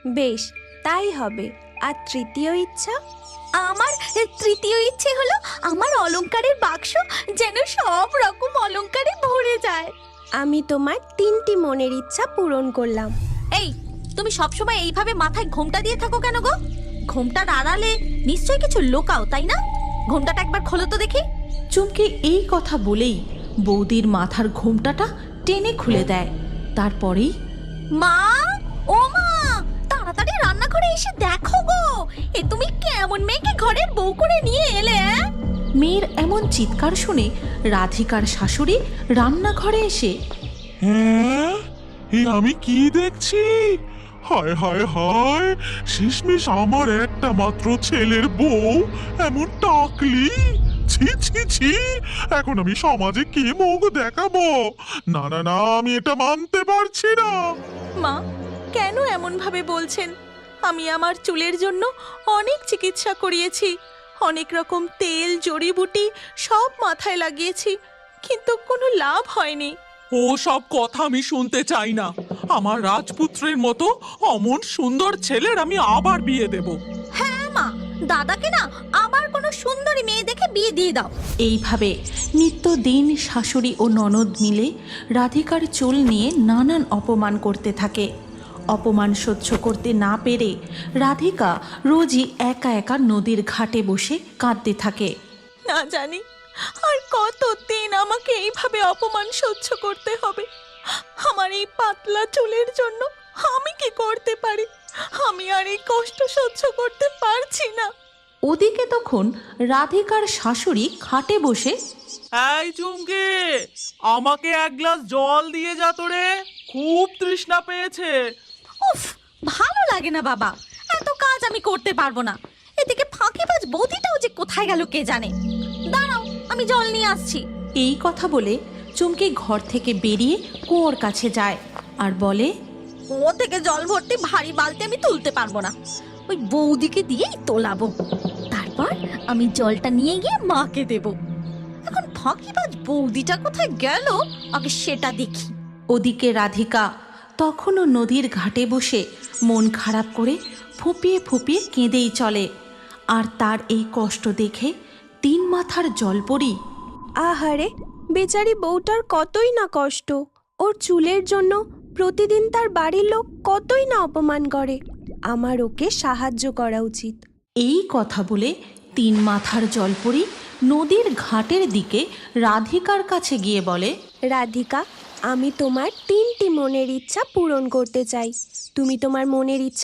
বেশ, তাই হবে। আর তৃতীয় ইচ্ছা? আমার তৃতীয় ইচ্ছে হলো আমার অলংকারের বাক্স যেন সব রকম অলংকারে ভরে যায়। আমি তোমার 3টি মনের ইচ্ছা পূরণ করলাম। এই, তুমি সবসময় এইভাবে মাথায় ঘোমটা দিয়ে থাকো কেন গো? ঘোমটার আড়ালে নিশ্চয়ই কিছু লুকাও, তাই না? ঘোমটাটা একবার খোলো তো দেখি। চুমকি এই কথা বলেই বৌদির মাথার ঘোমটাটা টেনে খুলে দেয়। তারপরেই মা, ও মা, তাড়াতাড়ি রান্নাঘরে এসে দেখো গো, এ তুমি কেমন মেয়েকে ঘরের বউ করে নিয়ে এলে? মেয়ের এমন চিৎকার শুনে রাধিকার শাশুড়ি রান্নাঘরে এসে, হ্যাঁ, এ আমি কি দেখছি? হায় হায় হায়, শেষমেশ আমার একটা মাত্র ছেলের বউ এমন টাকলি! ছি ছি ছি, এখন আমি সমাজে কি মুখ দেখাবো? না না না, আমি এটা মানতে পারছি না। মা কেন এমন ভাবে বলছেন? আমি আমার চুলের জন্য অনেক চিকিৎসা করিয়েছি, অনেক রকম তেল জড়িবুটি সব মাথায় লাগিয়েছি, কিন্তু কোনো লাভ হয়নি। ও সব কথা আমি শুনতে চাই না। আমার রাজপুত্রের মতো অমন সুন্দর ছেলের আমি আবার বিয়ে দেব। হ্যাঁ মা, দাদাকে না আবার কোনো সুন্দরী মেয়ে দেখে বিয়ে দিয়ে দাও। এইভাবে নিত্যদিন শাশুড়ি ও ননদ মিলে রাধিকার চুল নিয়ে নানান অপমান করতে থাকে। অপমান সহ্য করতে না পেরে রাধিকা রোজই একা একা নদীর ঘাটে বসে কাঁদতে থাকে। না জানি আর কতদিন আমাকে এইভাবে অপমান সহ্য করতে হবে। আমার এই পাতলা চুলের জন্য আমি কি করতে পারি? আমি আর এই কষ্ট সহ্য করতে পারছি না। ওদিকে তখন রাধিকার শাশুড়ি খাটে বসে, এই চুমকি, আমাকে এক গ্লাস জল দিয়ে যা তো রে, খুব তৃষ্ণা পেয়েছে। উফ, ভালো লাগে না বাবা, এত কাজ আমি করতে পারবো না। এদিকে ফাঁকিবাজ বৌদিটাও যে কোথায় গেল কে জানে। দাঁড়াও, আমি জল নিয়ে আসছি। এই কথা বলে চুমকি ঘর থেকে বেরিয়ে কুয়োর কাছে যায় আর বলে, কুয়ো থেকে জল ভর্তি ভারী বালতি আমি তুলতে পারবো না, ওই বৌদিকে দিয়েই তোলাবো। তারপর আমি জলটা নিয়ে গিয়ে মাকে দেব। এখন ফাঁকিবাজ বৌদিটা কোথায় গেল আগে সেটা দেখি। ওদিকে রাধিকা তখনও নদীর ঘাটে বসে মন খারাপ করে ফুপিয়ে ফুপিয়ে কেঁদেই চলে। আর তার এই কষ্ট দেখে 3 মাথার জলপরি, আহারে, বেচারি বউটার কতই না কষ্ট। ওর চুলের জন্য প্রতিদিন তার বাড়ির লোক কতই না অপমান করে। আমার ওকে সাহায্য করা উচিত। এই কথা বলে 3 মাথার জলপরি নদীর ঘাটের দিকে রাধিকার কাছে গিয়ে বলে, রাধিকা, আমি তোমার 3টি মনের ইচ্ছা পূরণ করতে চাই। তুমি তোমার মনের ইচ্ছা